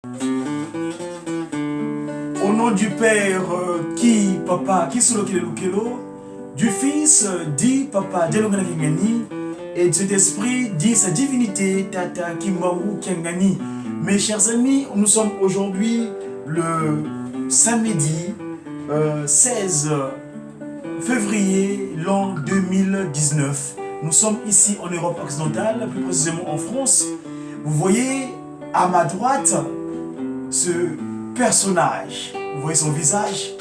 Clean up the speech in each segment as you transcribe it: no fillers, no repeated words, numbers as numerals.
Au nom du Père, qui, papa, qui solo kelo, du Fils, dit, papa, Dialogana Kengani, et de cet esprit, dit sa divinité, Tata Kimbaru Kengani. Mes chers amis, nous sommes aujourd'hui le samedi 16 février l'an 2019. Nous sommes ici en Europe occidentale, plus précisément en France. Vous voyez à ma droite ce personnage. Vous voyez son visage.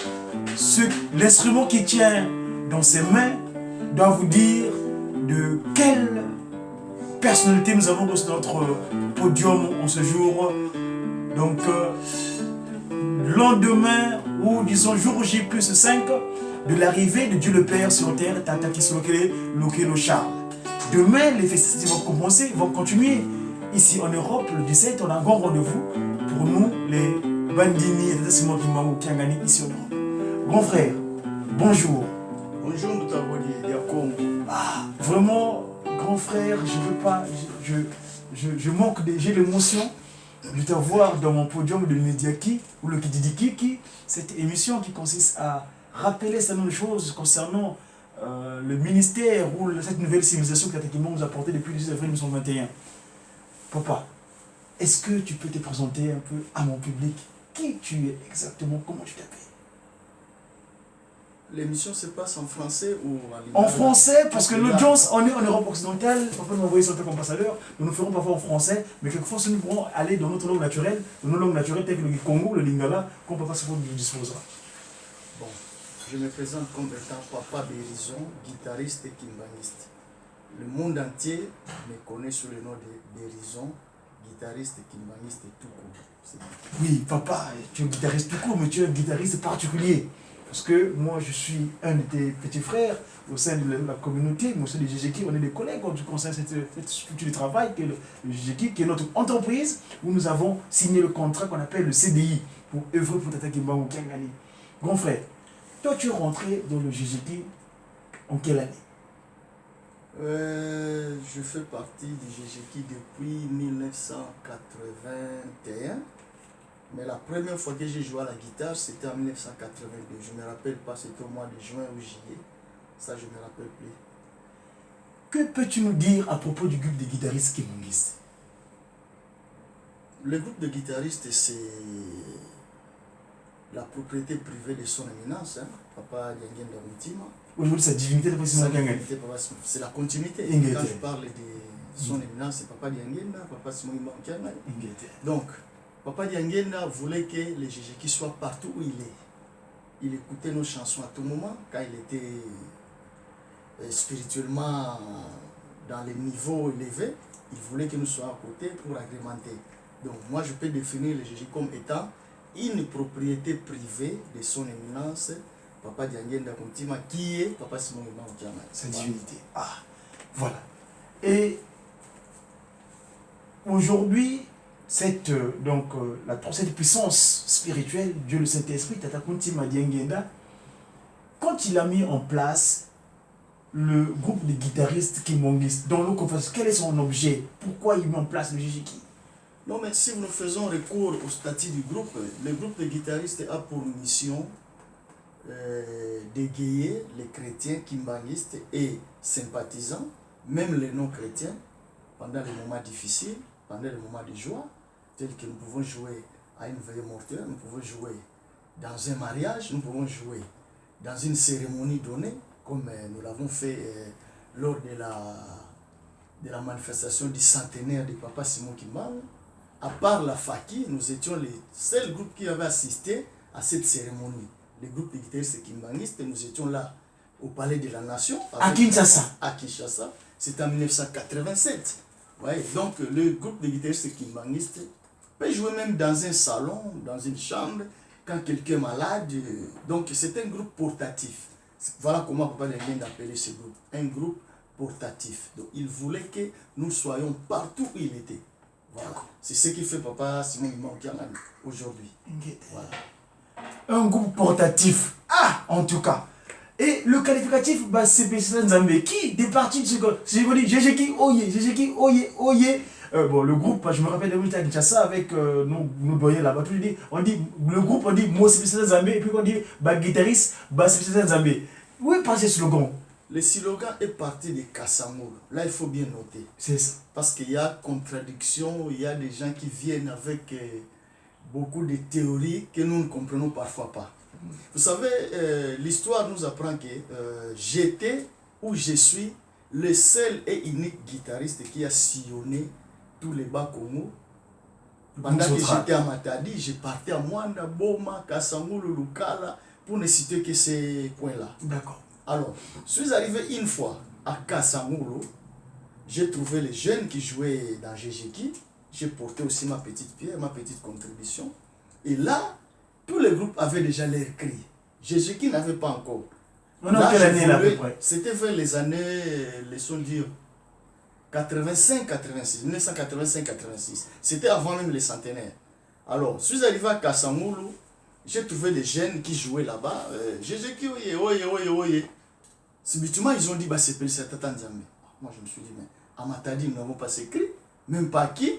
L'instrument qu'il tient dans ses mains doit vous dire de quelle personnalité nous avons reçu notre podium en ce jour. Donc, lendemain, ou disons jour J plus 5 de l'arrivée de Dieu le Père sur terre, Tata Kisolokele Lokelo Charles. Demain, les festivités vont commencer, vont continuer. Ici en Europe, le 17, on a un grand rendez-vous pour nous, les Bandini et Simon Kimbangu Kiangani, ici en Europe. Grand frère, bonjour. Bonjour, nous t'avons dit, ah, vraiment, grand frère, je veux pas, je manque, j'ai l'émotion de te voir dans mon podium de Mediaki ou le Kididiki, cette émission qui consiste à rappeler certaines choses concernant le ministère ou cette nouvelle civilisation que Tatakimon nous a apportée depuis le 10 avril 1921. Papa, est-ce que tu peux te présenter un peu à mon public? Qui tu es exactement? Comment tu t'appelles? L'émission se passe en français ou en lingala? En français, parce que l'audience, on est en Europe occidentale, papa nous envoyer son tant qu'ambassadeur, nous ferons parfois en français, mais quelquefois nous pourrons aller dans notre langue naturelle, dans nos langues naturelles telles que le Congo, le lingala, qu'on papa se disposera. Bon, je me présente comme étant Papa Bérison, guitariste et kimbaniste. Le monde entier me connaît sous le nom de Bérison, guitariste et kimbaniste et tout court. Oui, papa, tu es guitariste tout court, mais tu es un guitariste particulier. Parce que moi, je suis un de tes petits frères au sein de la communauté, mais au sein de GGK, on est des collègues quand tu concernes cette structure de travail qui est le GGK, qui est notre entreprise, où nous avons signé le contrat qu'on appelle le CDI, pour œuvrer pour Tata Kimbangu Kiangani. Grand frère, toi, tu es rentré dans le GGK en quelle année? Je fais partie du GGK depuis 1981. Mais la première fois que j'ai joué à la guitare, c'était en 1982. Je ne me rappelle pas, c'était au mois de juin ou juillet. Ça, je ne me rappelle plus. Que peux-tu nous dire à propos du groupe de guitaristes kimbanguistes? Le groupe de guitaristes, c'est la propriété privée de son éminence, hein? Papa Diangenda Mutima. Aujourd'hui, sa divinité, c'est la continuité. Quand je parle de son éminence, c'est Papa Diangenda, Papa Simon Kiangani. Donc, Papa Diangenda voulait que le GGK soit partout où il est. Il écoutait nos chansons à tout moment, quand il était spirituellement dans les niveaux élevés. Il voulait que nous soyons à côté pour agrémenter. Donc moi je peux définir le GGK comme étant une propriété privée de son éminence, Papa Diangenda Mutima, qui est Papa Simon Kiangani. Sa divinité. Ah, voilà. Et aujourd'hui, cette puissance spirituelle, Dieu le Saint-Esprit, Tata Kuntima Diangenda, quand il a mis en place le groupe de guitaristes kimbanguistes, dans le confesse, quel est son objet? Pourquoi il met en place le GGK? Non, mais si nous faisons recours au statut du groupe, le groupe de guitaristes a pour mission d'égayer les chrétiens kimbanguistes et sympathisants, même les non-chrétiens, pendant les moments difficiles, pendant les moments de joie, tels que nous pouvons jouer à une veillée mortuaire, nous pouvons jouer dans un mariage, nous pouvons jouer dans une cérémonie donnée, comme nous l'avons fait lors de la manifestation du centenaire de Papa Simon Kimbangu. À part la Faki, nous étions les seuls groupes qui avaient assisté à cette cérémonie. Les groupes de guitaristes kimbanguistes, nous étions là au Palais de la Nation. À Kinshasa. À Kinshasa, c'était en 1987. Ouais, donc le groupe de guitaristes kimbanguistes peut jouer même dans un salon, dans une chambre, quand quelqu'un est malade. Donc c'est un groupe portatif. Voilà comment Papa Diangenda appelait ce groupe. Un groupe portatif. Donc il voulait que nous soyons partout où il était. Voilà. C'est ce qui fait Papa Simon Kiangani aujourd'hui. Voilà. Un groupe portatif. Ah, en tout cas. Et le qualificatif, bah, c'est Nzambe qui, des parties de ce que je dis, GGK, oye, bon, le groupe, je me rappelle de à Kinshasa avec nos doyens là-bas, on dit, le groupe, on dit moi c'est Zambé, et puis on dit guitariste, c'est Zambé. Où est passé ce slogan? Le slogan est parti de Kassamolo. Là, il faut bien noter. C'est ça. Parce qu'il y a contradiction, il y a des gens qui viennent avec beaucoup de théories que nous ne comprenons parfois pas. Vous savez, l'histoire nous apprend que j'étais ou je suis le seul et unique guitariste qui a sillonné tous les bas Congo. Pendant que j'étais à Matadi, j'ai parti à Mwanda, Boma, Kassamolo, Lukala, pour ne citer que ces points-là. D'accord. Alors, je suis arrivé une fois à Kassamolo, j'ai trouvé les jeunes qui jouaient dans Jejeki, j'ai porté aussi ma petite pierre, ma petite contribution. Et là, tous les groupes avaient déjà leur cri. Jejeki n'avait pas encore. On a quelle année là à peu près? C'était vers les années, laissons dire, 85-86, 1985-86. C'était avant même les centenaires. Alors, je suis arrivé à Kassamolo, j'ai trouvé des jeunes qui jouaient là-bas. Jejeki, oye, oye, oye, oye. Subitement, ils ont dit, bah, c'est Pelisa Tata Nzambe. Moi, je me suis dit, mais à Matadi, nous n'avons pas ces cris, même pas qui.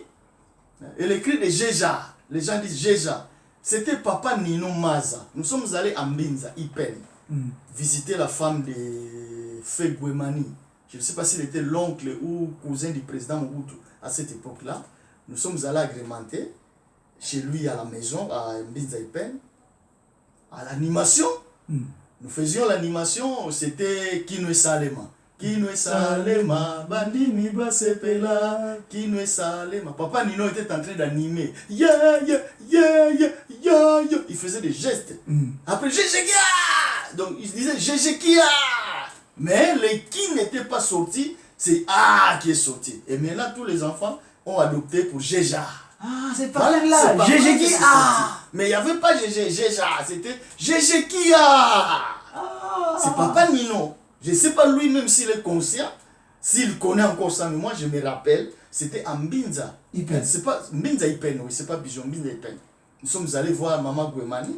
Et les cris de Jeja, les gens disent Jeja. C'était Papa Nino Maza. Nous sommes allés à Mbinza, Ipen, visiter la femme de Fegwemani. Je ne sais pas s'il était l'oncle ou cousin du président Mobutu à cette époque-là. Nous sommes allés agrémenter chez lui à la maison, à Mbinza, Ipen, à l'animation. Nous faisions l'animation, c'était Kinwe Salema. Kinwe Salema, Bandimi Basepela, Kinwe Salema. Papa Nino était en train d'animer. Yeah, yeah, yeah, yeah, yeah, yeah. Il faisait des gestes. Après, Jejekia! Donc, il disait Jejekia! Mais les qui n'étaient pas sortis, c'est A qui est sorti. Et maintenant, tous les enfants ont adopté pour Jeja. Ah, c'est pas là, Jejekia! Mais il n'y avait pas Jeja, c'était Jejekia! C'est Papa Nino. Je ne sais pas lui-même s'il est conscient, s'il connaît encore ça, mais moi je me rappelle, c'était à Mbinza. C'est pas Mbinza Ipen, oui, c'est pas Bijon, Mbinza Ipen. Nous sommes allés voir Maman Gwemani.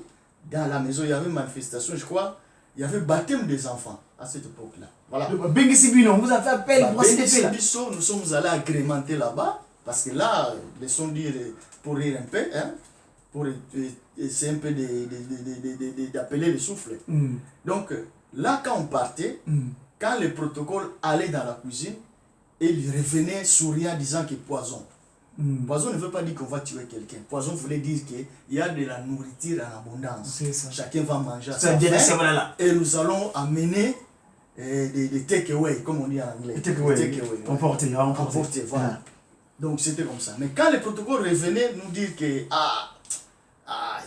Dans la maison, il y avait une manifestation, je crois. Il y avait baptême des enfants à cette époque-là. Voilà. Bengisibinon, vous avez fait appel pour cette là. Nous sommes allés agrémenter là-bas, parce que là, laissons dire, pour rire un peu, hein, pour essayer un peu d'appeler le souffle. Donc, là, quand on partait, quand le protocole allait dans la cuisine, il revenait souriant disant que poison. Poison ne veut pas dire qu'on va tuer quelqu'un. Poison voulait dire qu'il y a de la nourriture en abondance. Chacun va manger à sa faim. Et nous allons amener des take-away, comme on dit en anglais. Take-away. Emporter, voilà. Donc c'était comme ça. Mais quand le protocole revenait nous dire que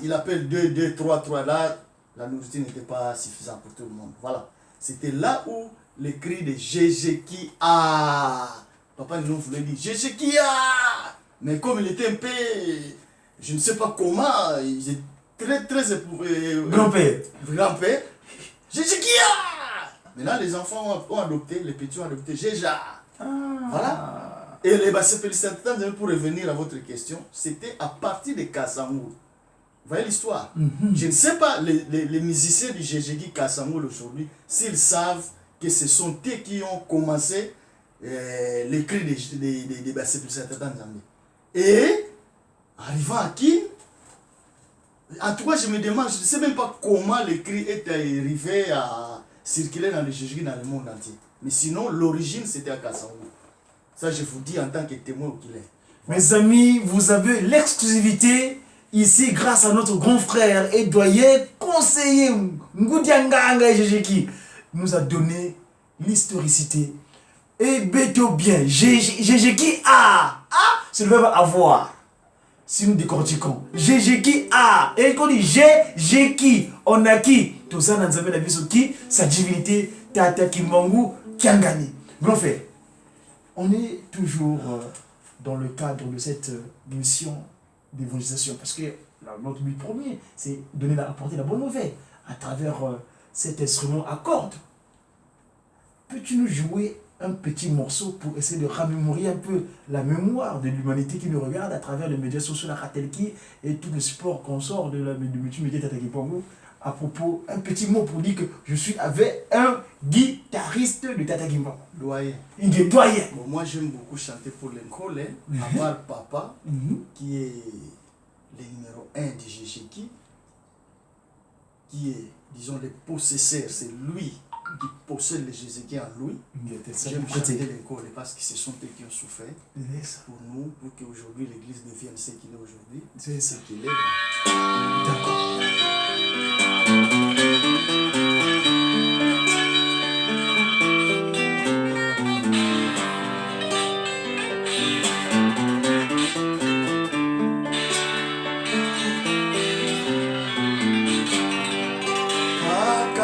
il appelle 2, 2, 3, 3 là, la nourriture n'était pas suffisante pour tout le monde. Voilà. C'était là où le cri de Jejeki A. Papa nous voulait dire Jejeki A. Mais comme il était un peu, je ne sais pas comment, il est très très éprouvé. Grand-père. Jejeki A. Maintenant les enfants ont adopté, les petits ont adopté Jeja. Voilà. Et les félicitations pour revenir à votre question, c'était à partir de Kassamolo. Vous voyez l'histoire? Je ne sais pas, les musiciens du Jejeki Kassamolo aujourd'hui, s'ils savent que ce sont eux qui ont commencé l'écrit des Bassepulsatatan Zambé. Et, arrivant à qui? En tout cas, je me demande, je ne sais même pas comment l'écrit est arrivé à circuler dans le Jejeki dans le monde entier. Mais sinon, l'origine, c'était à Kassamolo. Ça, je vous dis en tant que témoin oculaire. Mes amis, vous avez l'exclusivité ici grâce à notre grand frère et doyen conseiller Ngoudianganga et Jejeki nous a donné l'historicité. Et béto bien, Jejeki A. C'est le verbe avoir. Si nous décortiquons, Jejeki A. Et quand on dit Jejeki, on a qui? Tout ça, nous avons la vie qui? Sa divinité, Tata Kimbangu, Kiangani. Grand frère, on est toujours dans le cadre de cette mission d'évangélisation, parce que notre but premier, c'est apporter la bonne nouvelle à travers cet instrument à cordes. Peux-tu nous jouer un petit morceau pour essayer de remémorer un peu la mémoire de l'humanité qui nous regarde à travers les médias sociaux, la Ratelki et tout le support qu'on sort de la multimédia Tata Kimbangu à propos, un petit mot pour dire que je suis avec un guitariste de Tata Kimbangu. Doyen. Un doyen. Bon, moi, j'aime beaucoup chanter pour l'école, avoir papa, qui est le numéro 1 de Jéjéki, qui est, disons, le possesseur, c'est lui qui possède le Jézéki en lui. J'aime chanter l'école parce que ce sont eux qui ont souffert pour nous, pour qu'aujourd'hui l'église devienne ce qu'il est aujourd'hui. C'est ça. Ce qu'il est. D'accord.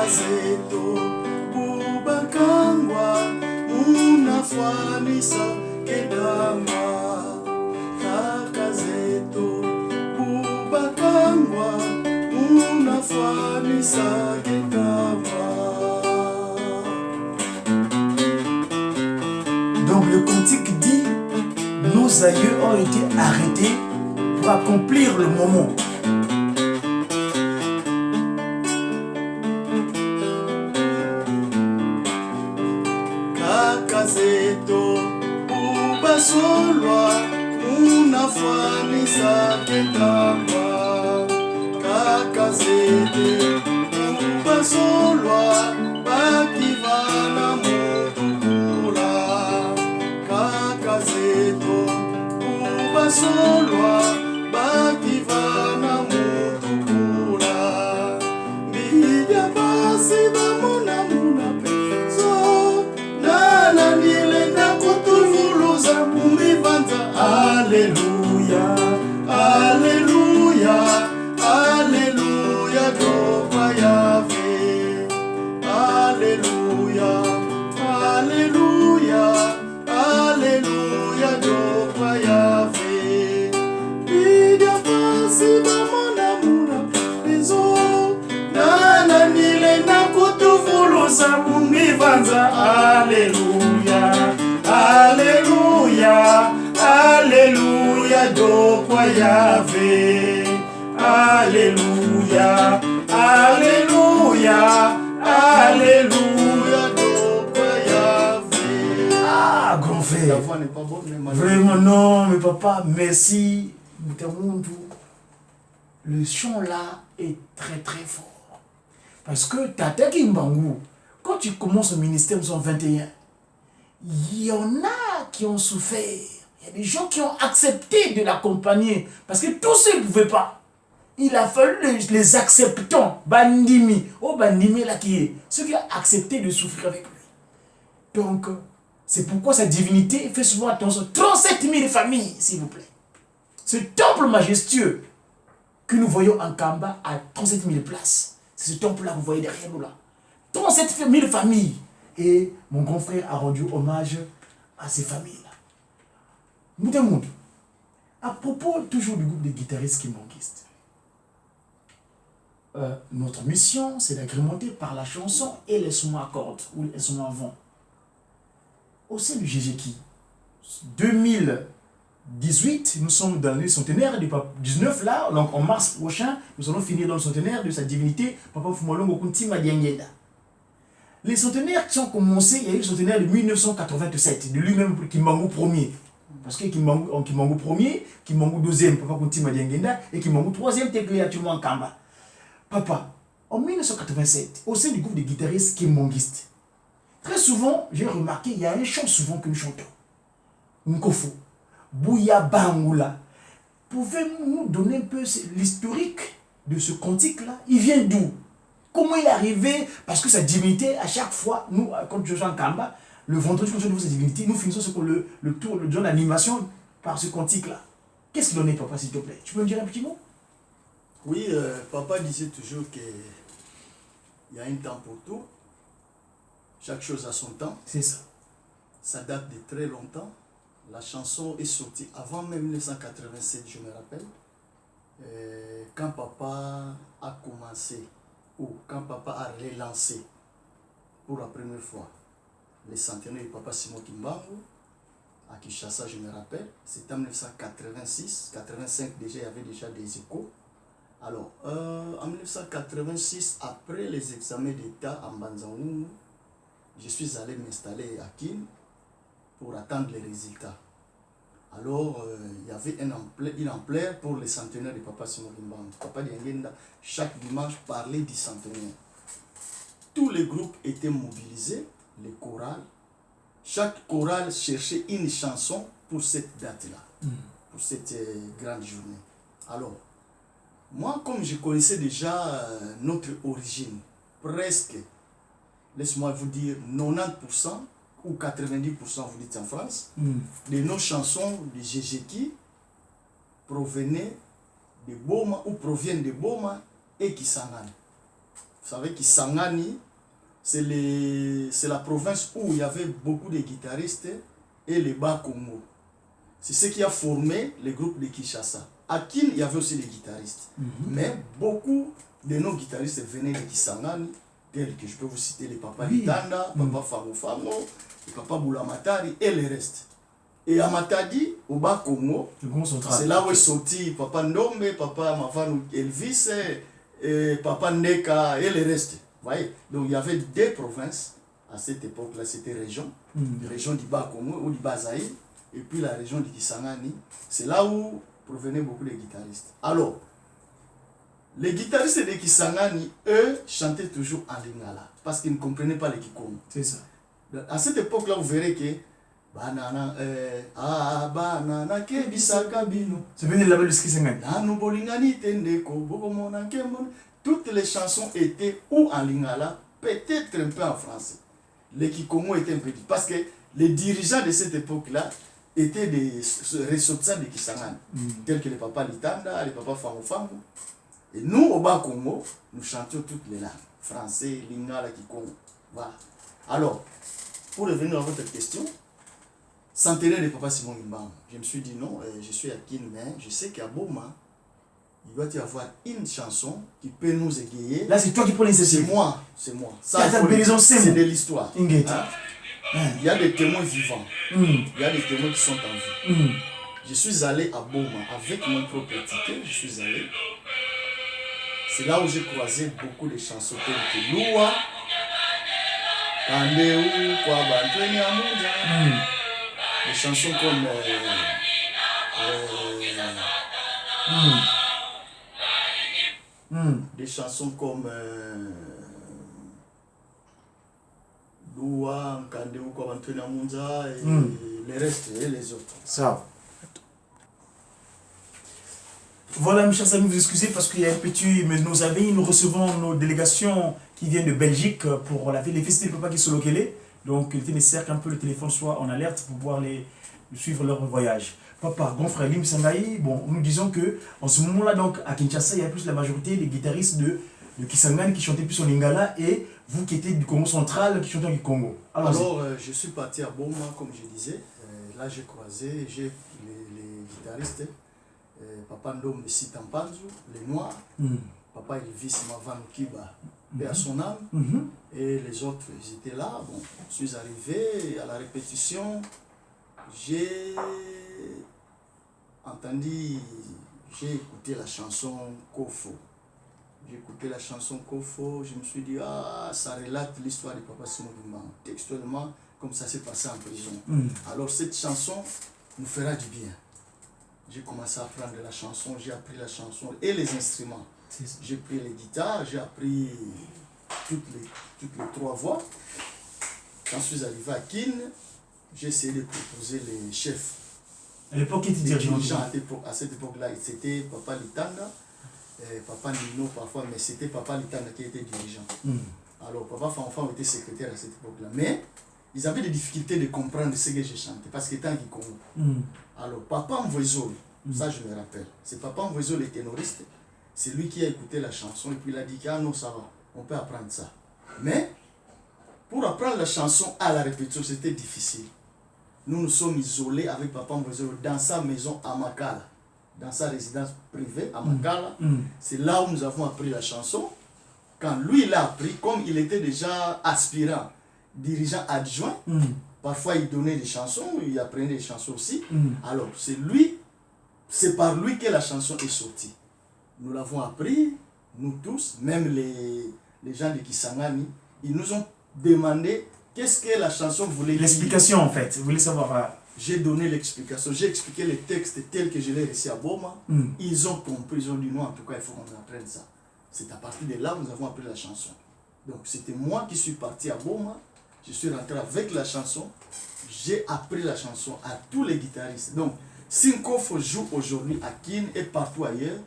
Zeto Bubakangwa Unafamisa Kedama Kakazeto Bubakangwa Unafamisa Kedama. Donc le cantique dit, nos aïeux ont été arrêtés pour accomplir le moment. Zeto Ubasolwa Unafamisa Kedama Kakazete Ubasolwa Bakivana Mutukula Kakazeto Ubasolwa Bakivana Mutukula Bidya basi bamuna muna pezo Nana nilenda kutuvuluza kumbivanza. Alleluia, Alleluia, Alleluia, Jehova Yahweh. Alleluia, Alleluia, Alleluia, Jehova Yahweh. Bidya basi bamona muna pezo Nana nilenda kutuvuluza kumbivanza. Alleluia, Alleluia, Alleluia, Jehova Yahweh. Alleluia, Alleluia, Alleluia, Jehova Yahweh. Ah, grand La frère. voix n'est pas bonne, mais Vraiment non, mais papa, merci. Mutamundu. Le chant là est très très fort. Parce que Tata Kimbangu, quand tu commences au ministère 1921, il y en a qui ont souffert. Il y a des gens qui ont accepté de l'accompagner. Parce que tous ceux ne pouvaient pas. Il a fallu les acceptants. Bandimi. Oh, Bandimi là qui est. Ceux qui ont accepté de souffrir avec lui. Donc, c'est pourquoi sa divinité fait souvent attention. 37 000 familles, s'il vous plaît. Ce temple majestueux que nous voyons en Kamba à 37 000 places. C'est ce temple-là que vous voyez derrière nous là. 37 000 familles. Et mon grand frère a rendu hommage à ces familles-là. Moutamoud, à propos toujours du groupe de guitaristes kimbanguistes, notre mission, c'est d'agrémenter par la chanson et l'instrument à cordes ou l'instrument à vent. Au sein du Jéjéki, 2018, nous sommes dans le centenaire du pape 19 là, donc en mars prochain, nous allons finir dans le centenaire de sa divinité, Papa Fumolongo Kuntima Diangenda. Les centenaires qui ont commencé, il y a eu le centenaire de 1987, de lui-même Kimbangu Ier. Parce que Kimbangu Ier, Kimbangu deuxième, Papa Kuntima Diangenda, et Kimbangu troisième, Tekle Atuman Kamba. Papa, en 1987, au sein du groupe de guitaristes kimbanguistes, très souvent, j'ai remarqué, il y a un chant souvent que nous chantons. Nkofo, Bouya Bangula. Pouvez-vous nous donner un peu l'historique de ce cantique-là? Il vient d'où? Comment il est arrivé? Parce que sa divinité, à chaque fois, nous, quand je joue en Kamba, le vendredi, quand je joue sa divinité, nous finissons ce le tour, le jour d'animation par ce cantique-là. Qu'est-ce qu'il en est, papa, s'il te plaît? Tu peux me dire un petit mot? Oui, papa disait toujours qu'il y a un temps pour tout. Chaque chose a son temps. C'est ça. Ça date de très longtemps. La chanson est sortie avant même 1987, je me rappelle. Quand papa a commencé, ou quand papa a relancé pour la première fois les centenaires du papa Simon Kimbangu, à Kinshasa, je me rappelle, c'était en 1986, 85 déjà, il y avait déjà des échos. Alors, en 1986, après les examens d'État en Banzangou, je suis allé m'installer à Kin pour attendre les résultats. Alors, il y avait une ampleur pour les centenaires de Papa Simon Kimbangu. Papa Diangenda, chaque dimanche, parlait du centenaire. Tous les groupes étaient mobilisés, les chorales. Chaque chorale cherchait une chanson pour cette date-là, pour cette grande journée. Alors, moi, comme je connaissais déjà notre origine, presque, laisse-moi vous dire, 90% ou 90%, vous dites en France, de nos chansons de Jéjéki provenaient de Boma ou proviennent de Boma et Kisangani. Vous savez, Kisangani, c'est la province où il y avait beaucoup de guitaristes et les Bas-Congo. C'est ce qui a formé le groupe de Kinshasa. À Kin, il y avait aussi des guitaristes. Mais beaucoup de nos guitaristes venaient de Kisangani, tels que je peux vous citer les Papa Litanda, Papa Fango Fango, les Papa Boulamatari et les restes. Et à Matadi, au Bas-Congo, c'est là où est sorti Papa Ndombe, Papa Mavanou Elvis, et Papa Neka et les restes. Voyez, donc il y avait deux provinces à cette époque-là, c'était région, la région du Bas-Congo ou du Bas-Zaïre, et puis la région du Kisangani. C'est là où provenaient beaucoup de guitaristes. Alors, les guitaristes de Kisangani, eux, chantaient toujours en lingala, parce qu'ils ne comprenaient pas les Kikongo. C'est ça. À cette époque-là, vous verrez que banana, banana, kebisaka bino. C'est venu de la belle Kisangani. Nanu bolingani tendeko, bokomona kemon. Toutes les chansons étaient ou en lingala, peut-être un peu en français. Les Kikongo étaient un peu dit, parce que les dirigeants de cette époque-là étaient des ressortissants de Kisangani, tels que les Papa Litanda, les Papa Fango Fango. Et nous, au Bas-Congo, nous chantions toutes les langues, français, lingala, Kikongo. Voilà. Alors, pour revenir à votre question, centenaire de Papa Simon Kimbangu, je me suis dit non, je suis à Kin, mais je sais qu'à Boma, il doit y avoir une chanson qui peut nous égayer. Là, c'est toi qui prends l'initiative. C'est moi. Ça, c'est de l'histoire. Hein? Il y a des témoins vivants. Il y a des témoins qui sont en vie. Je suis allé à Boma avec mon propre ticket. Je suis allé. C'est là où j'ai croisé beaucoup de chansons telles que Loua, Kandeu, Kwabantweni Amunja. Des chansons comme des chansons comme Loua, Kandeu, Kwabantweni Amunja et les restes et les autres. Ça. Voilà, mes chers amis, vous excusez parce qu'il y a un petit... Mais nous recevons nos délégations qui viennent de Belgique pour les festivités de Papa Kisolokele. Donc, il était nécessaire qu'un peu le téléphone soit en alerte pour pouvoir suivre leur voyage. Papa, grand frère Lim Sangaï, bon, nous disons que en ce moment-là, donc, à Kinshasa, il y a plus la majorité des guitaristes de Kisangani qui chantaient plus en lingala et vous qui étiez du Congo central qui chantez en Congo. Alors je suis parti à Boma, comme je disais. Là, j'ai croisé, j'ai les guitaristes. Papa Ndom Sitampanzu, les Noirs, Papa Elvis Mavan Kiba, paix à son âme, et les autres, ils étaient là. Bon, je suis arrivé à la répétition, j'ai entendu, j'ai écouté la chanson Kofo. J'ai écouté la chanson Kofo, je me suis dit, ça relate l'histoire de Papa Simon Kimbangu, textuellement, comme ça s'est passé en prison. Alors cette chanson nous fera du bien. J'ai commencé à apprendre la chanson, j'ai appris la chanson et les instruments. J'ai pris les guitares, j'ai appris toutes les trois voix. Quand je suis arrivé à Kin, j'ai essayé de proposer les chefs. À l'époque, qui était dirigeant à cette époque-là, c'était Papa Litanda, Papa Nino parfois, mais c'était Papa Litanda qui était dirigeant. Alors Papa Fanfan était secrétaire à cette époque-là. Mais ils avaient des difficultés de comprendre ce que je chantais, parce que tant qu'ils comprennent. Alors, Papa Mvoizol, ça je me rappelle, c'est Papa Mvoizol, le ténoriste, c'est lui qui a écouté la chanson et puis il a dit que non, ça va, on peut apprendre ça. Mais, pour apprendre la chanson à la répétition, c'était difficile. Nous nous sommes isolés avec Papa Mvoizol dans sa maison à Makala, dans sa résidence privée à Makala. C'est là où nous avons appris la chanson. Quand lui l'a appris, comme il était déjà aspirant, dirigeant adjoint, parfois il donnait des chansons, il apprenait des chansons aussi. Alors c'est par lui que la chanson est sortie. nous l'avons appris, nous tous, même les gens de Kisangani, ils nous ont demandé qu'est-ce que la chanson voulait dire. L'explication en fait, vous voulez savoir. J'ai donné l'explication, j'ai expliqué les textes tels que je l'ai reçu à Boma. Ils ont compris, ils ont dit non, en tout cas, il faut qu'on apprenne ça. C'est à partir de là que nous avons appris la chanson. Donc c'était moi qui suis parti à Boma, je suis rentré avec la chanson, j'ai appris la chanson à tous les guitaristes. Donc, si Nkofo joue aujourd'hui à Kin et partout ailleurs,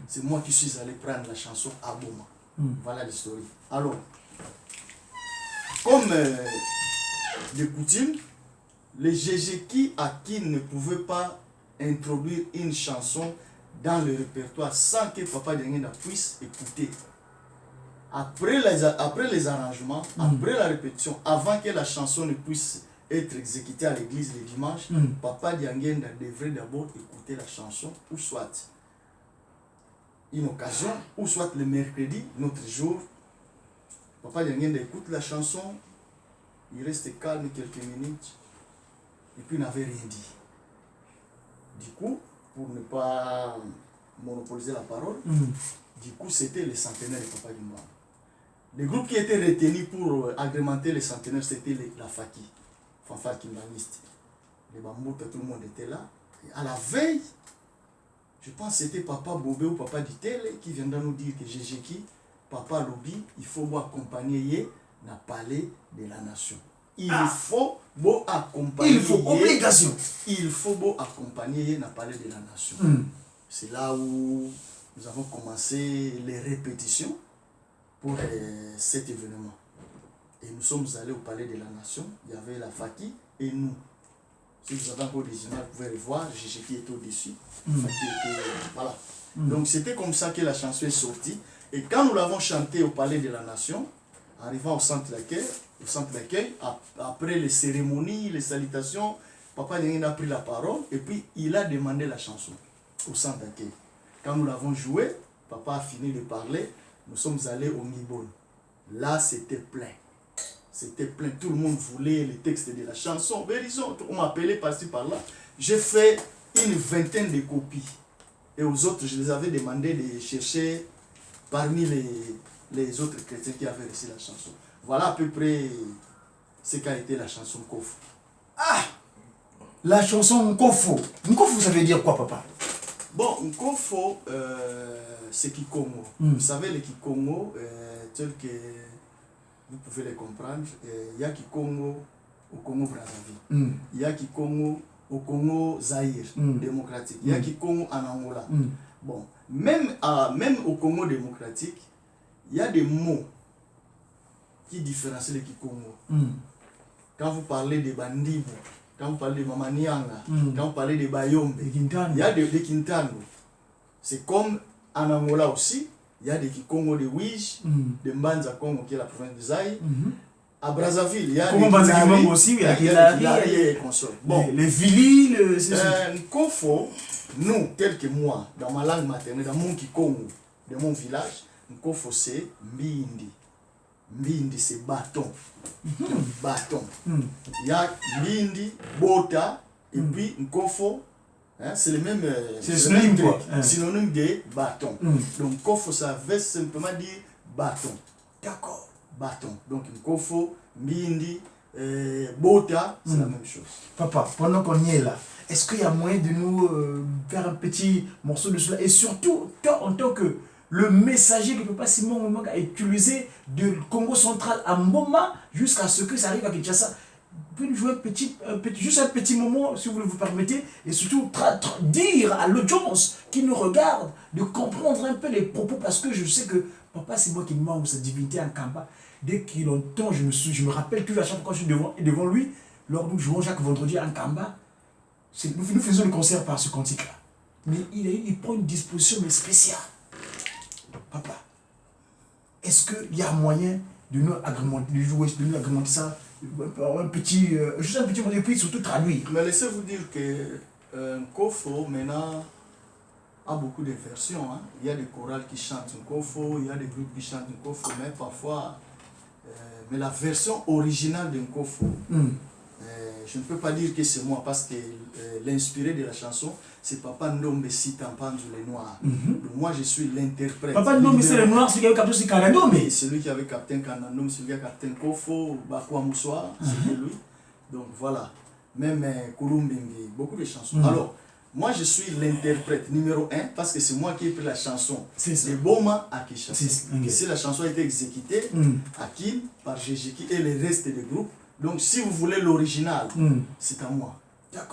c'est moi qui suis allé prendre la chanson à Boma. Voilà l'histoire. Alors, comme de coutume, les Jéjéki à Kin ne pouvaient pas introduire une chanson dans le répertoire sans que Papa Diangenda puisse écouter. Après les arrangements, après la répétition, avant que la chanson ne puisse être exécutée à l'église le dimanche, Papa Diangenda devrait d'abord écouter la chanson, ou soit une occasion, ou soit le mercredi, notre jour. Papa Diangenda écoute la chanson, il reste calme quelques minutes, et puis il n'avait rien dit. Du coup, pour ne pas monopoliser la parole, du coup, c'était les centenaires de Papa Diangenda. Le groupe qui était retenu pour agrémenter les centenaires, c'était la Faki, fanfare kimbaniste. Les Bambouta, tout le monde était là. Et à la veille, je pense que c'était Papa Bobé ou Papa Ditele qui viendra nous dire que Jéjéki, Papa Lobi, il faut vous accompagner dans le palais de la nation. Il faut vous accompagner. Il faut, obligation. Il faut vous accompagner dans le palais de la nation. C'est là où nous avons commencé les répétitions pour cet événement. Et nous sommes allés au palais de la nation. Il y avait la Faki et nous. Si vous avez encore des images, vous pouvez les voir. Jéjéki était au-dessus. Voilà. Donc c'était comme ça que la chanson est sortie. Et quand nous l'avons chantée au palais de la nation, arrivant au centre d'accueil, après les cérémonies, les salutations, Papa Diangenda a pris la parole et puis il a demandé la chanson au centre d'accueil. Quand nous l'avons jouée, Papa a fini de parler. Nous sommes allés au Mibon. Là, c'était plein. C'était plein. Tout le monde voulait les textes de la chanson. On m'appelait par-ci, par-là. J'ai fait une vingtaine de copies. Et aux autres, je les avais demandé de chercher parmi les autres chrétiens qui avaient reçu la chanson. Voilà à peu près ce qu'a été la chanson Nkofo. Ah! La chanson Nkofo. Nkofo, ça veut dire quoi, papa? Bon, Nkofo, c'est Kikongo. Vous savez, les Kikongo, tels que vous pouvez les comprendre, il y a Kikongo au Congo-Brazzaville. Il y a Kikongo au Congo Zaïre, démocratique. Il y a Kikongo en Angola. Bon, même au Congo démocratique, il y a des mots qui différencient les Kikongo. Quand vous parlez de Bandibo, quand vous parlez de Mamanianga, quand vous parlez de Bayombe, il y a des Kintango. C'est comme en Angola aussi, il y a des Kikongo de Ouij, de Mbanza Congo qui est la province de Zaïre. À Brazzaville, il y a des Kintango aussi, il y a Kilari et consorts. Bon, les Vili, Nkofo, nous, tel que moi, dans ma langue maternelle, dans mon Kikongo, de mon village, Nkofo c'est Mbindi. Mbindi c'est bâton. Bâton. Il y a Mbindi, Bota, et puis Nkofo, c'est le même synonyme de bâton. Donc Nkofo, ça veut simplement dire bâton. D'accord. Bâton. Donc Nkofo, Mbindi, Bota, c'est la même chose. Papa, pendant qu'on y est là, est-ce qu'il y a moyen de nous faire un petit morceau de cela? Et surtout, en tant que le messager que Papa Simon Ngomanga a utilisé de Congo central à Mboma jusqu'à ce que ça arrive à Kinshasa. Vous pouvez nous jouer juste un petit moment, si vous le vous permettez, et surtout dire à l'audience qui nous regarde de comprendre un peu les propos, parce que je sais que Papa Simon Ngomanga, sa divinité en Kamba, dès qu'il entend, je me rappelle toujours à chaque fois quand je suis devant lui, lors nous jouons chaque vendredi en Kamba, nous faisons le concert par ce cantique-là. Mais il prend une disposition mais spéciale. Papa, est-ce qu'il y a moyen de nous agrémenter, ça, juste un petit mot, et puis surtout traduire? Mais laissez-vous dire que Nkofo, maintenant, a beaucoup de versions. Il y a des chorales qui chantent Nkofo, il y a des groupes qui chantent Nkofo, mais parfois, mais la version originale de Nkofo, Je ne peux pas dire que c'est moi parce que l'inspiré de la chanson, c'est Papa Ndombe Sitampanzu les Noirs. Donc moi, je suis l'interprète. Papa Ndombe c'est les Noirs, celui qui avait capté aussi Kanandombe. Celui qui avait capté Kanandombe, celui qui a capté Kofo, Bakwa Moussoir, c'était lui. Donc voilà. Même Kulumbingi, beaucoup de chansons. Alors, moi, je suis l'interprète numéro 1 parce que c'est moi qui ai pris la chanson de Boma à Kinshasa. Si la chanson a été exécutée à Kin par Jéjiki et le reste des groupes. Donc, si vous voulez l'original, c'est à moi.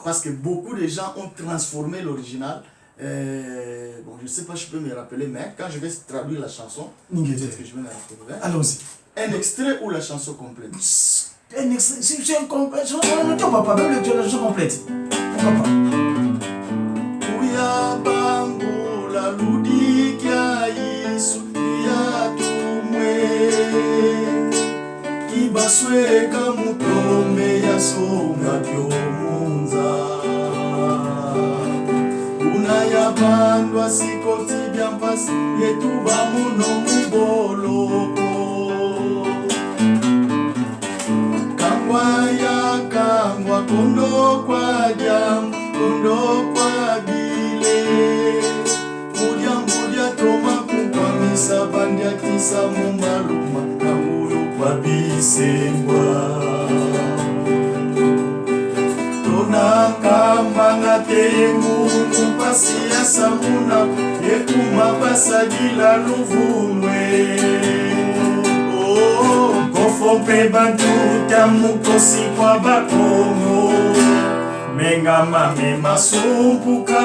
Parce que beaucoup de gens ont transformé l'original. Bon, je ne sais pas si je peux me rappeler, mais quand je vais traduire la chanson, peut-être que je vais me rappeler. Allons-y. Un extrait ou la chanson complète? Un extrait, c'est un complète. Papa, même la chanson complète. Papa. Uya bangu la ludi kia Yesu ya tumwe kibaswe kamutombe ya songa kyomunza una ya bandwa sikoti byampasi yetuba muno muboloko kangwa ya kangwa kondo kwa jam kondo kwa bile mudia toma kukwamisa bandia kisa mumaluma kabuyo kwa bisengwa tona kamanga tengu pasi ya samuna yekuma basagila luvumwe kofo mpe bantu tamukosi kwa bakongo menga mame masumpuka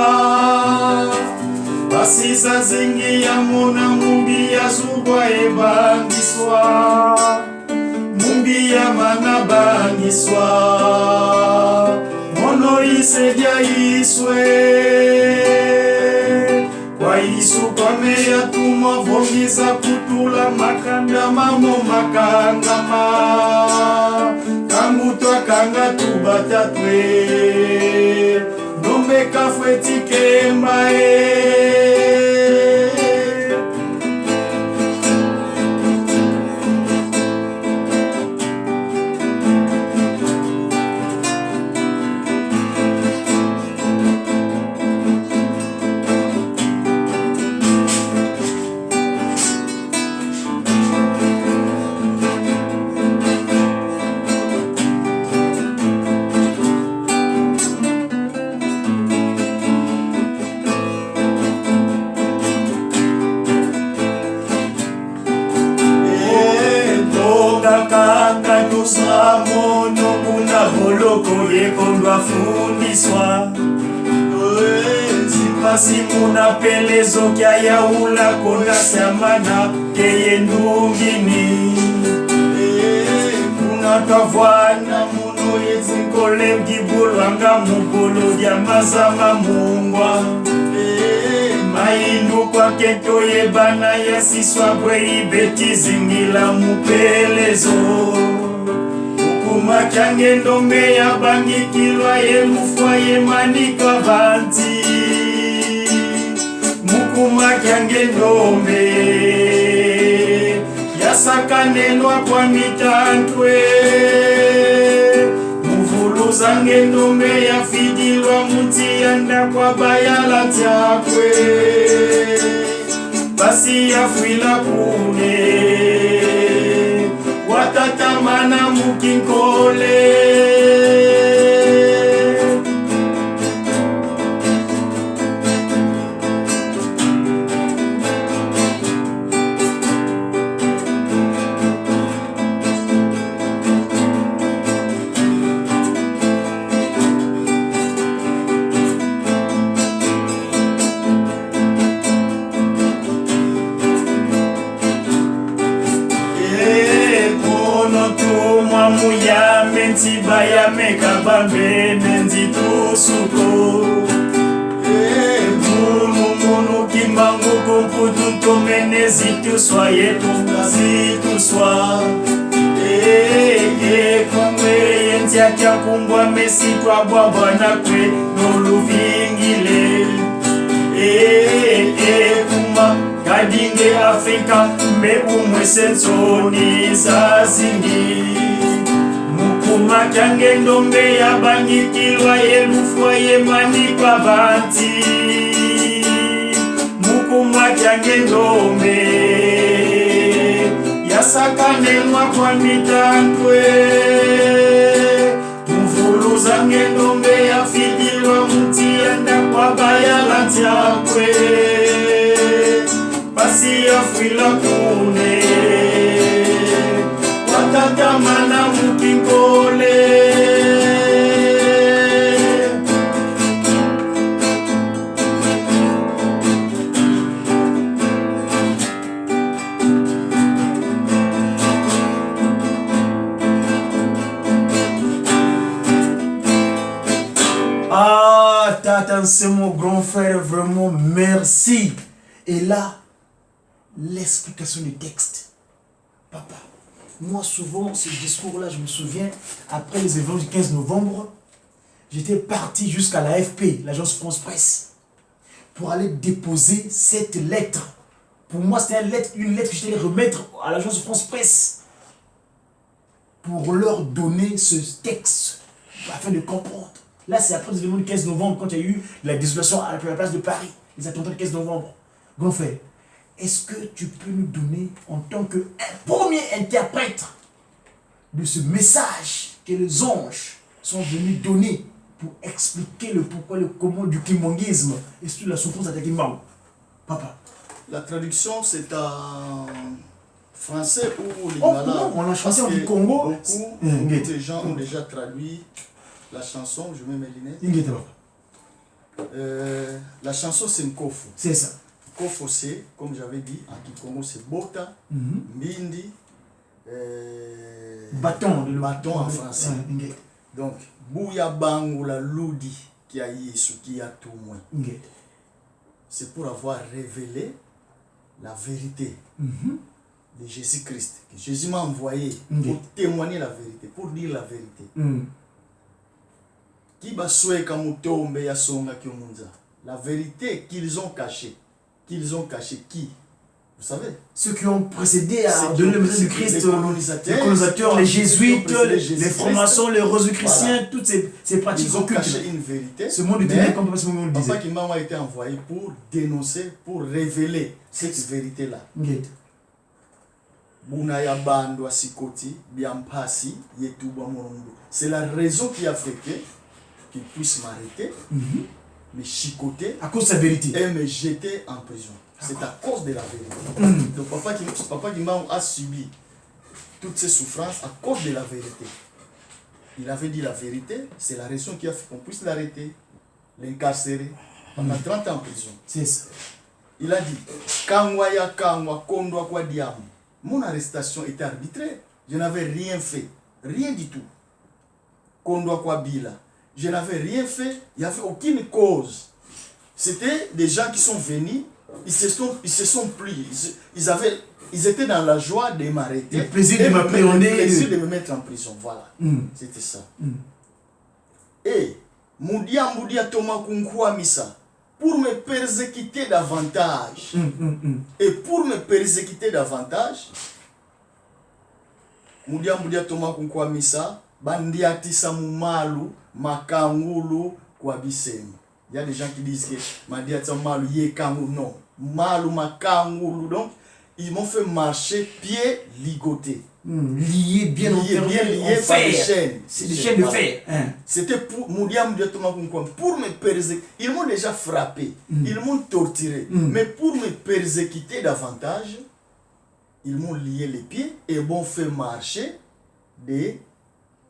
basiza zingi ya mona mumbi ya zubwa ebangiswa mumbi ya mana bangiswa mono isedia iswe kwa isu kwa meya tumwa vongiza kutula makanda mamo makangama kangutwa kanga tubatatwe nombe kafwetike mbae mono kuna boloko yekondwa fundiswa zipasi muna pelezo kya yaula kona samana keye ndungini kuna kavwana muno yezinkole mgibulwanga mukolo dya mazama mungwa maindu kwa kento yebana yasiswa bwe ibeti zingila mupelezo Kumakyange ndombe ya bangikilwa ye mufwa ye manika vanti Mukumakyange ndombe yasakanenwa kwa mitantwe Muvuluzange ndombe yafidilwa muti yanda kwa bayala tyakwe Basi yafwila kune watatamana mukinkole muyame ntibayame kabambe nenzitusuko munu kimbangu kumputu ntomene zituswa yetunga zituswa kwangwe yenziatya kumbwa mesitwa bwabwana kwe noluvingile kuma kadinge Afrika mbe umwe sensoni za zingi Mukuma kyange ndombe ya banyikilwa yelufwa yemani pabanti. Mukuma kyange ndombe yasakane kwa mitantwe. Mufulu zange ndombe ya fidilwa mutianda kwa bayala tiakwe. Pasi ya fwila kune watatamana mukingole. Ah, Tata, c'est mon grand frère, vraiment merci. Et là, l'explication du texte. Papa, moi souvent, ce discours-là, je me souviens, après les événements du 15 novembre, j'étais parti jusqu'à l'AFP, l'agence France Presse, pour aller déposer cette lettre. Pour moi, c'était une lettre que je devais remettre à l'agence France Presse pour leur donner ce texte afin de comprendre. Là, c'est après les événements du 15 novembre, quand il y a eu la désolation à la place de Paris, les attentats du 15 novembre. Grand frère, est-ce que tu peux nous donner, en tant que premier interprète de ce message que les anges sont venus donner pour expliquer le pourquoi, le comment du kimongisme et sur la souffrance de Kimbangu? Papa. La traduction, c'est en français ou lingala? Non, on a chanté en Congo. Beaucoup de gens ont déjà traduit la chanson. Je mets mes lunettes. La chanson, c'est Nkofu. C'est ça. Nkofu, c'est, comme j'avais dit, en Kikongo, c'est Bota, Mbindi, bâton, le bâton en français. Donc, Bouya Bangoula Loudi, qui a Yesu, qui a tout moins. C'est pour avoir révélé la vérité de Jésus-Christ. Jésus m'a envoyé pour témoigner la vérité, pour dire la vérité. Qui va souhaiter kamutombe ya songa kyomunza? La vérité qu'ils ont cachée. Qu'ils ont caché qui? Vous savez? Ceux qui ont précédé à donner le message du Christ, les colonisateurs, les jésuites, les francs-maçons, les rosicruciens, toutes ces pratiques occultes. Ils ont caché une vérité. Ce monde était comme ce moment disait. Papa Kimbangu a été envoyé pour dénoncer, pour révéler cette vérité-là. C'est la raison qui a fait qu'il puisse m'arrêter, me chicoter, à cause de sa vérité, et me jeter en prison. C'est à cause de la vérité. Donc Papa Kimbangu a subi toutes ces souffrances à cause de la vérité. Il avait dit la vérité, c'est la raison qui a fait qu'on puisse l'arrêter, l'incarcérer pendant 30 ans en prison. C'est ça. Il a dit, Kangwa ya Kangwa, Kondwa kwa diamu. Mon arrestation était arbitraire. Je n'avais rien fait. Rien du tout. Kondwa kwa bila. Je n'avais rien fait. Il n'y avait aucune cause. C'était des gens qui sont venus. Ils se sont pliés. Ils étaient dans la joie de m'arrêter. Le plaisir de m'appréhender. Le plaisir de me mettre en prison. Voilà. C'était ça. Et, Moudia Thomas Kunkwa Misa, pour me persécuter davantage, et pour me persécuter davantage, Moudia Thomas Kunkwa Misa, Bandiatisa Mumalu, Makangulu, Kwabisemi. Il y a des gens qui disent que Mandiatisa Malu, Yekangulu, non. Malu, Makangulu, donc, ils m'ont fait marcher pieds ligotés. Liés, bien liés par des chaînes. C'est des chaînes de fer. C'était pour pour me persécuter. Ils m'ont déjà frappé, ils m'ont torturé. Mais pour me persécuter davantage, ils m'ont lié les pieds et m'ont fait marcher de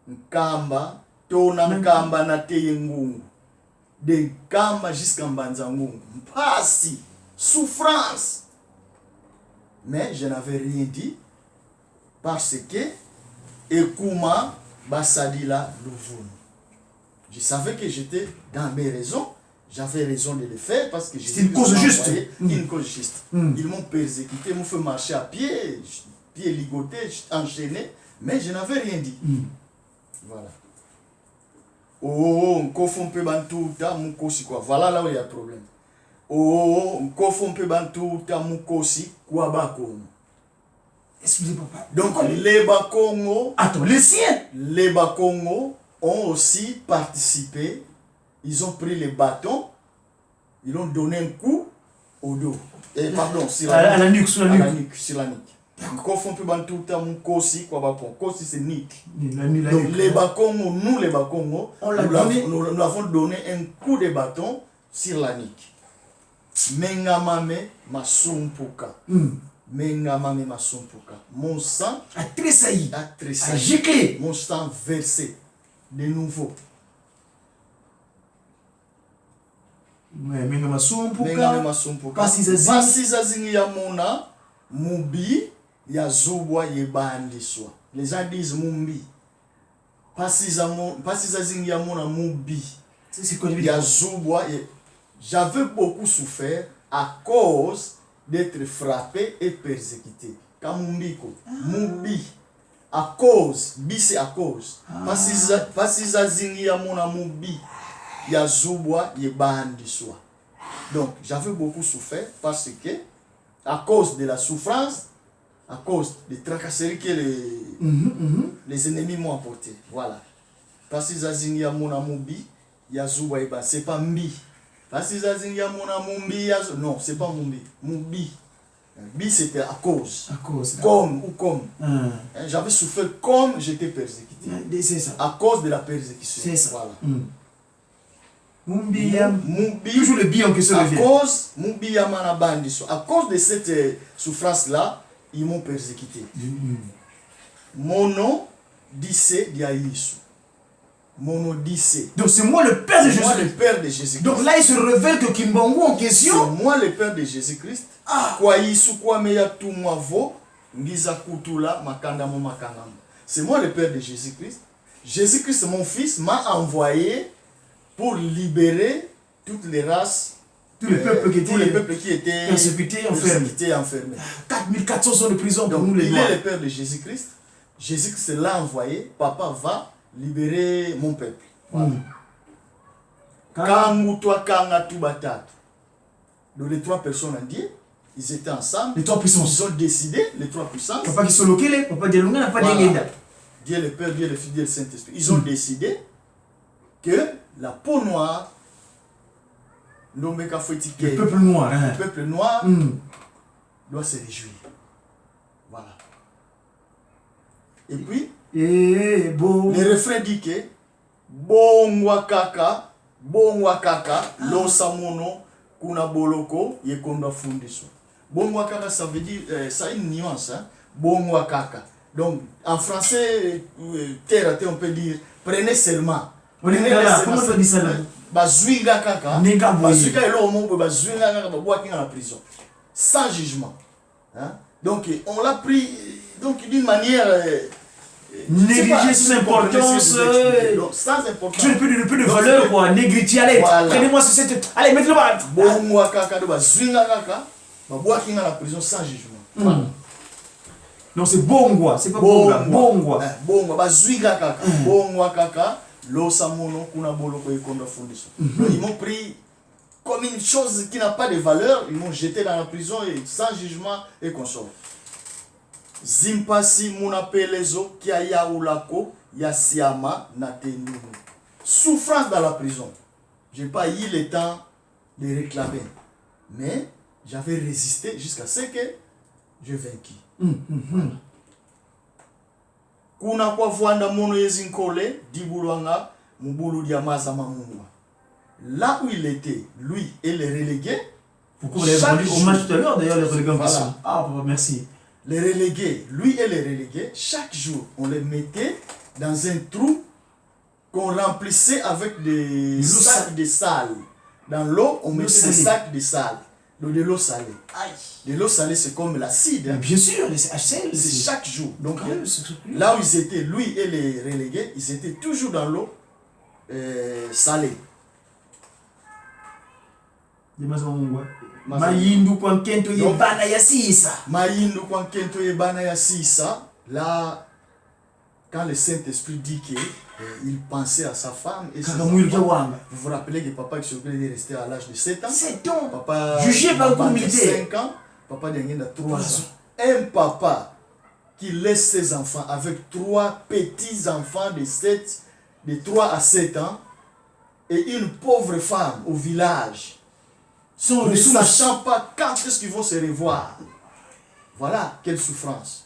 Nkamba, Tona Nkamba na Teyengungu, de Nkamba jusqu'à Mbanzangungu. Pasi, souffrance. Mais je n'avais rien dit. Parce que Ekuma Basadila Louvoun. Je savais que j'étais dans mes raisons. J'avais raison de le faire parce que c'était une cause juste. Une cause juste. Ils m'ont persécuté, ils m'ont fait marcher à pied ligotés, enchaîné, mais je n'avais rien dit. Voilà. Oh, Nkofompe Bantouta Mukosi quoi. Voilà là où il y a le problème. Oh, Nkofompe Bantouta Mukosi Kwabako. Excusez papa. Donc les Bakongo, Attends, les siens. les Bakongo ont aussi participé. Ils ont pris les bâtons, ils ont donné un coup au dos. Pardon, sur à la nuque, sur la nuque. Sur la nuque. Quand on peut tout le temps, Kosi, quoi, Bakon. Kosi, c'est nique. Donc les Bakongo, nous les Bakongo, nous avons donné un coup de bâton sur la nuque. Mengamame masumpuka. Mengamame masumpuka. Mon sang a tressailli. A giclé. Mon sang versé. De nouveau. Mengamame masumpuka. Pasiza zingi ya mona. Mubi ya zubwa yebandiswa. Les gens disent mumbi. Pasiza zingi ya mona mubi. C'est quoi ya zubwa. J'avais beaucoup souffert à cause d'être frappé et persécuté. Kamumbiko, mubi. À cause, bi c'est à cause. Pasiza zingi ya mona mubi. Ya zubwa yebandiswa. Donc, j'avais beaucoup souffert parce que à cause de la souffrance, à cause des tracasseries que les ennemis m'ont apporté. Voilà. Parce que Zazingia Mona Mubi, Yazouba Eba, c'est pas Mbi. Parce que Zazingia Mona Mumbi, non, c'est pas Mumbi. Mubi. Bi c'était à cause. À cause. Comme ou comme. J'avais souffert comme j'étais persécuté. C'est ça. À cause de la persécution. C'est ça. Voilà. Mubi, toujours le bien que ça revient. À cause de cette souffrance-là, ils m'ont persécuté. Mon nom, Dissé Diaïsou. Mon nom, Dissé. Donc c'est moi le Père de Jésus. Moi le Père de Jésus-Christ. Donc là, il se révèle que Kimbangu en question. C'est moi le Père de Jésus-Christ. Kwa Isu, kwa meya tout moi vo, ngiza kutula, makandamo makandamo. C'est moi le Père de Jésus-Christ. Jésus-Christ, mon fils, m'a envoyé pour libérer toutes les races, tous les peuples qui étaient persécutés et enfermés. 4400 sont de prison pour donc, nous les Noirs. Il est le Père de Jésus-Christ. Jésus-Christ l'a envoyé. Papa va libérer mon peuple. Voilà. Donc les trois personnes en Dieu, ils étaient ensemble. Les trois puissances. Ils ont décidé, les trois puissances. Papa qui sont locaux, papa de Lunga n'a pas de Dieu le Père, Dieu le Fils, Dieu le Saint-Esprit. Ils ont décidé que la peau noire, le peuple noir, le peuple noir doit se réjouir. Voilà. Et puis, le refrain dit que Bongwa kaka, losamono, kuna boloko, yekonda fundiso. Bongwa kaka, ça veut dire, ça a une nuance, hein? Bongwa kaka. Donc, en français, terre à terre, on peut dire, prenez serment. Comment ça dit ça là? Bazouiga kaka, bazouiga et l'homme, bazouiga kaka, bazouiga dans la prison. Sans jugement. Hein? Donc, on l'a pris d'une manière. Négliger sans importance. Sans importance. Tu n'as plus de valeur, quoi. Négliger, allez, prenez-moi sur cette. Allez, mettez-le bas. Bon, moi, kaka, bazouiga kaka, bazouiga dans la prison sans jugement. Voilà. Non, c'est Bongwa, c'est pas Bongwa. Bongwa. Bongwa, bazouiga kaka. Bongwa kaka. Losamono kuna boloko yekonda fundiso. Ils m'ont pris comme une chose qui n'a pas de valeur, ils m'ont jeté dans la prison et sans jugement et consort. Zimpasi munapelezo kia yaulako yasiama natenu. Souffrance dans la prison. J'ai pas eu le temps de réclamer, mais j'avais résisté jusqu'à ce que je vainquis. Kuna kwa vwanda mono yezinkole dibulwanga mubulu dia mazama munwa. Là où il était, lui et les relégués. Pourquoi vous l'avez rendu au match tout à l'heure d'ailleurs les relégués en question. Ah papa, merci. Les relégués, lui et les relégués, chaque jour on les mettait dans un trou qu'on remplissait avec des sacs de sable. Dans l'eau, on mettait des sacs de sable. Donc de l'eau salée. Aïe. De l'eau salée, c'est comme l'acide. Hein. Bien sûr, c'est HCl. C'est chaque jour. Donc là où ils étaient, lui et les relégués, ils étaient toujours dans l'eau salée. Mayindu kwa kento yebana ya sisa. Mayindu kwa kento yebana ya sisa. Là, quand le Saint-Esprit dit qu'il pensait à sa femme et ses enfants, vous vous rappelez que papa Xobel est resté à l'âge de 7 ans. 7 ans. Papa jugé par le coup militaire. 5 ans. Papa Dengenda 3 ans. Un papa qui laisse ses enfants avec 3 petits-enfants de 3 à 7 ans et une pauvre femme au village, ne sachant pas quand est-ce qu'ils vont se revoir. Voilà, quelle souffrance.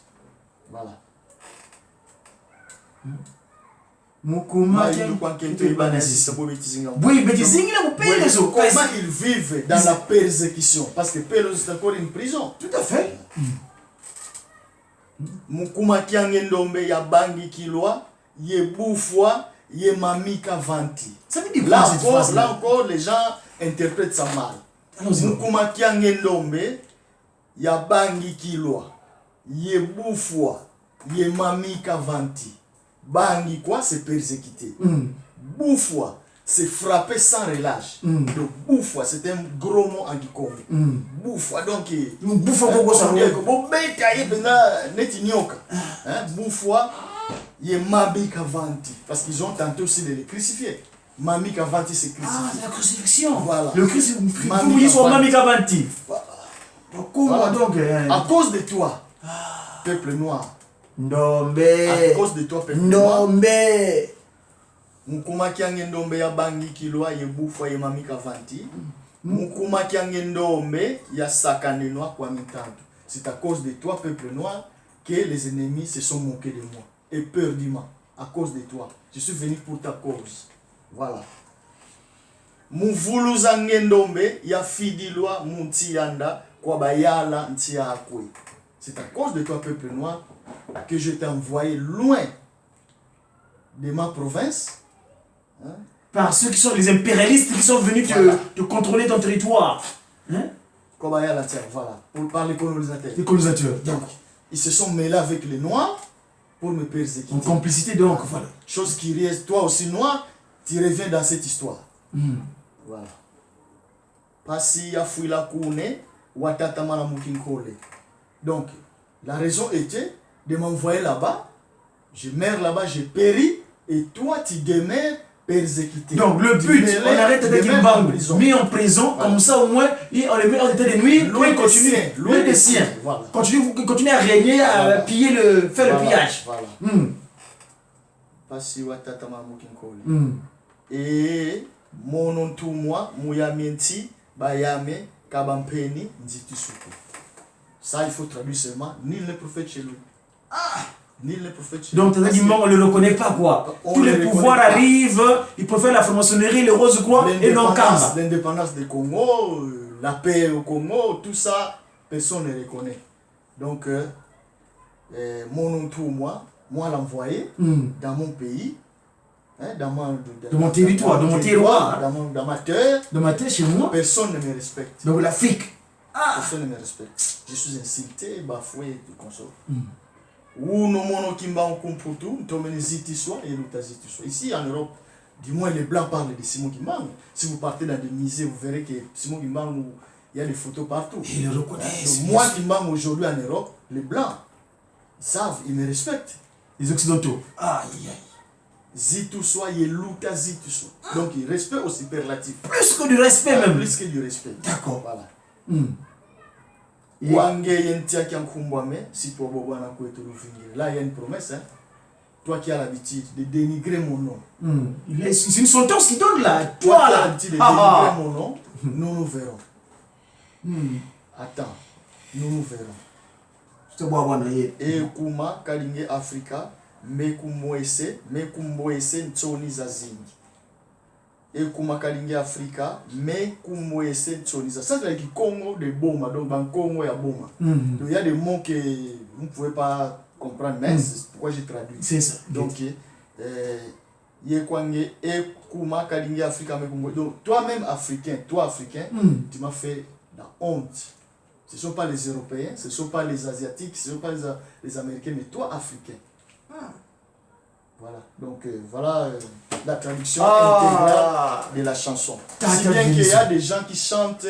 Voilà. Mukuma Oui, comment ils vivent dans la persécution? Parce que Pélos c'est encore une prison. Tout à fait. Mukuma kiangendombe ya bangi kilwa, ye boufwa, ye mamika vanti. Ça veut dire Là quoi cette encore, phrase-là? là encore, les gens interprètent ça mal. Allons-y. Mukuma kiangendombe ya bangi kilwa, ye boufwa, ye mamika vanti. Bangi quoi? C'est persécuté. Boufwa, c'est frapper sans relâche. Donc boufwa, c'est un gros mot en Kikongo. Boufwa, donc Boufwa koko ça veut dire boufwa, il est Mami Kavanti. Parce qu'ils ont tenté aussi de les crucifier. Mami Kavanti c'est crucifié. Ah, c'est la crucifixion. Voilà. Le crucifixion. Mami Vous dites sur Kavanti. Mami Kavanti. Comment Voilà. donc À cause de toi, peuple noir. Ndombe. À cause de toi, peuple noir. Ndombe. Mukuma kiange ndombe ya bangi kilwa ye boufwa ye Mami Kavanti. Mukuma kiange ndombe ya sakane noir kwa mitanto. C'est à cause de toi, peuple noir, que les ennemis se sont moqués de moi. Et perdiment. À cause de toi. Je suis venu pour ta cause. Voilà. Muvuluza ngendombe ya fidilwa mutianda kwa bayala ntia akwe. C'est à cause de toi, peuple noir, que je t'ai envoyé loin de ma province. Hein? Par ceux qui sont les impérialistes qui sont venus Voilà. te contrôler ton territoire. Hein? Kwa bayala ntia, voilà. Par les colonisateurs. Les colonisateurs. Donc, ils se sont mêlés avec les noirs pour me persécuter. En complicité donc, voilà. Chose qui reste, toi aussi noir, tu reviens dans cette histoire. Voilà. Pasi ya fouila koune, watata mala mukinkole. Donc, la raison était de m'envoyer là-bas. Je meurs là-bas, je péris, et toi tu demeures persécuté. Donc le Tu but, demeures- on arrête tu avec demeures en prison. mis en prison, Voilà. comme ça au moins, on les met en état de nuire, Loin et des continue, siens, loin des siens. Voilà. Continue à régner, à Voilà. piller faire le pillage. Voilà. Pasi watata mala mukinkole. Et mon tout moi, Mouyamenti, Bayame, Kabampeni, Nzitisuku. Ça, il faut traduire seulement. Nul n'est prophète chez lui. Nul n'est prophète chez lui. Donc, on ne le reconnaît pas, quoi. On Tous le les les pouvoirs reconnaît pas. arrivent, ils préfèrent la franc-maçonnerie, les roses croix et non Kamba. L'indépendance du Congo, la paix au Congo, tout ça, personne ne reconnaît. Donc, mon tout moi l'envoyer dans mon pays, hein, dans mon territoire, dans mon terroir, dans ma terre. Dans ma tête, chez moi, Personne ne me respecte. donc l'Afrique. Personne ne me respecte. Je suis insulté, bafoué et tout comme ça. Ou no mono kimba en kumputu, ntomene ziti soit et l'outa ziti soit. Ici en Europe, du moins les blancs parlent de Simon Kimbangu. Si vous partez dans des musées, vous verrez que Simon Kimbangu, il y a des photos partout. Ils le reconnaissent. Donc, moi Kimbangu aujourd'hui en Europe, les blancs, ils savent, ils me respectent. Les Occidentaux. Aïe, aïe. Zitu soit, et l'outa zitu soit. Donc ils respectent au superlatif. Plus que du respect même. Plus que du respect. D'accord. Voilà. Et- Wange yentia kiankumbwame, si toi bobana kwetu lufingire. Là il y a une promesse, hein. Toi qui as l'habitude de dénigrer mon nom. C'est une sentence qui donne là. Toi Toi qui as là. l'habitude de Ah, dénigrer ah. mon nom, nous nous verrons. Attends, nous nous verrons. Je te vois, voilà, yeah. Et kuma kalinge Afrika, mekumwese ntsoni za zingi. Et kuma kalinge Afrika, mekumwese ntsoni za. Ça c'est like Congo de Boma, donc dans Congo ya Boma. Donc il y a des mots que vous ne pouvez pas comprendre, mais c'est pourquoi j'ai traduit. C'est ça. Donc, Yekwange et Kuma Kalingi Afrika Mekumbo. Donc, toi-même africain, tu m'as fait la honte. Ce ne sont pas les Européens, ce ne sont pas les Asiatiques, ce ne sont pas les Américains, mais toi, Africain. Voilà. Donc, voilà la traduction intégrale de la chanson. Si bien qu'il y a des gens qui chantent,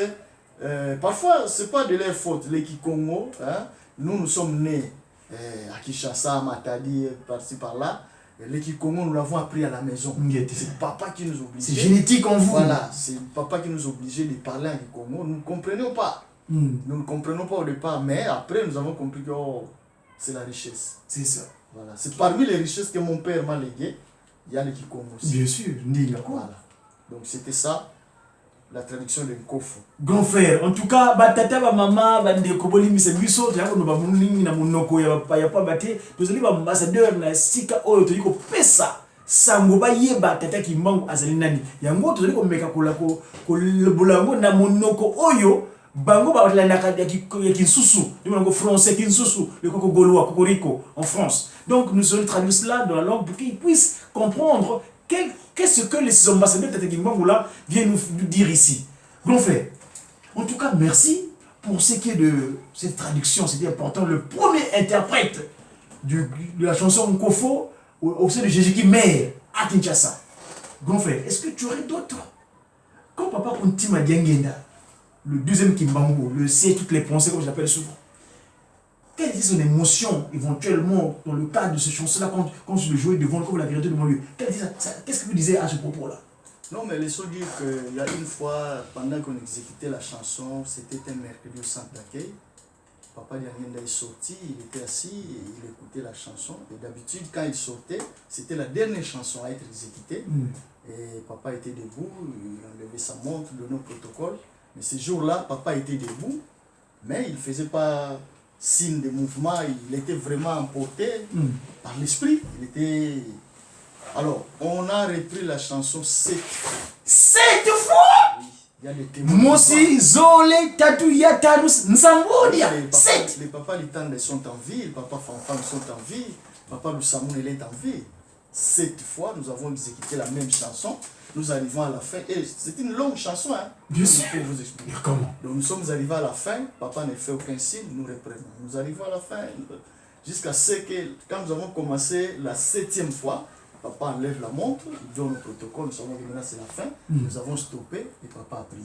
parfois, ce n'est pas de leur faute, les Kikongo. Hein, nous sommes nés à Kinshasa, à Matadi, par-ci par-là. Les Kikongo, nous l'avons appris à la maison. C'est papa qui nous obligeait. C'est génétique en vous. Voilà, c'est papa qui nous obligeait de parler en Kikongo. Nous ne comprenions pas. Nous ne comprenons pas au départ, mais après nous avons compris que c'est la richesse. C'est ça. Voilà. C'est parmi les richesses que mon père m'a léguées, il y a le Kikongo aussi. Bien sûr, Ndiga. Voilà. Donc c'était ça, la traduction de Nkofo. Grand frère, en tout cas, batata ba mama bande koboli mise biso ya ko ba muningi na munoko ya pa bate, tozali ba ambassadeur na sika oyo to liko pesa. Sango ba yeba tata Kimbangu azali nani. Yango tozali ko meka kola ko bolango na munoko oyo bango ba la naka ya kinsusu, le français kinsusu, le koko gaulois, cocorico en France. Donc nous allons traduire cela dans la langue pour qu'ils puissent comprendre qu'est-ce que les ambassadeurs de Tata Kimbangu là viennent nous dire ici. Grand frère, en tout cas, merci pour ce qui est de cette traduction. C'était important. Le premier interprète de la chanson Nkofo au sein de Jésus Mère à Kinshasa. Grand frère, est-ce que tu aurais d'autres? Quand papa Kuntima Diangenda, le deuxième Kimbangu, le sait toutes les pensées, comme je l'appelle souvent. Quelle était son émotion éventuellement dans le cadre de ce chanson-là quand je le jouais devant comme la vérité devant lui? Qu'est-ce que vous disiez à ce propos-là? Non, mais laissons dire qu'il y a une fois, pendant qu'on exécutait la chanson, c'était un mercredi au centre d'accueil. Papa Diangenda est sorti, il était assis et il écoutait la chanson. Et d'habitude, quand il sortait, c'était la dernière chanson à être exécutée. Et papa était debout, il enlevait sa montre, donnait au protocole. Mais ce jour-là, papa était debout, mais il ne faisait pas signe de mouvement, il était vraiment emporté par l'esprit. Il était... Alors, on a repris la chanson 7 fois. 7 fois? Oui, il y a des témoins. Mosi, Zole, Tatu, Yatanus, Nzambodia. Les papas Litande sont en vie, les papas Fanfan sont en vie, papa Lusamoun il est en vie. 7 fois, nous avons exécuté la même chanson. Nous arrivons à la fin, et c'est une longue chanson, hein. Bien sûr. Pour vous expliquer. Comment? Donc nous sommes arrivés à la fin, papa ne fait aucun signe, nous reprenons. Nous arrivons à la fin, jusqu'à ce que, quand nous avons commencé la 7e fois, papa enlève la montre, il donne le protocole, nous savons que maintenant c'est la fin, nous avons stoppé, et papa a prié.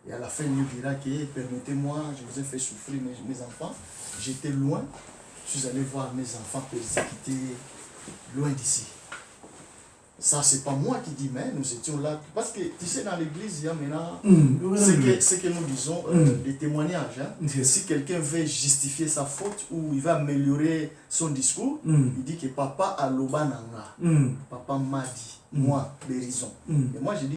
Et à la fin, il nous dira que, permettez-moi, je vous ai fait souffrir mes enfants, j'étais loin, je suis allé voir mes enfants persécutés loin d'ici. Ça, c'est pas moi qui dis, mais nous étions là. Parce que, tu sais, dans l'église, il y a maintenant ce que nous disons, des témoignages. Hein. Si quelqu'un veut justifier sa faute ou il va améliorer son discours, il dit que papa a l'obananga. Papa m'a dit, moi, les raisons. Et moi, je dis,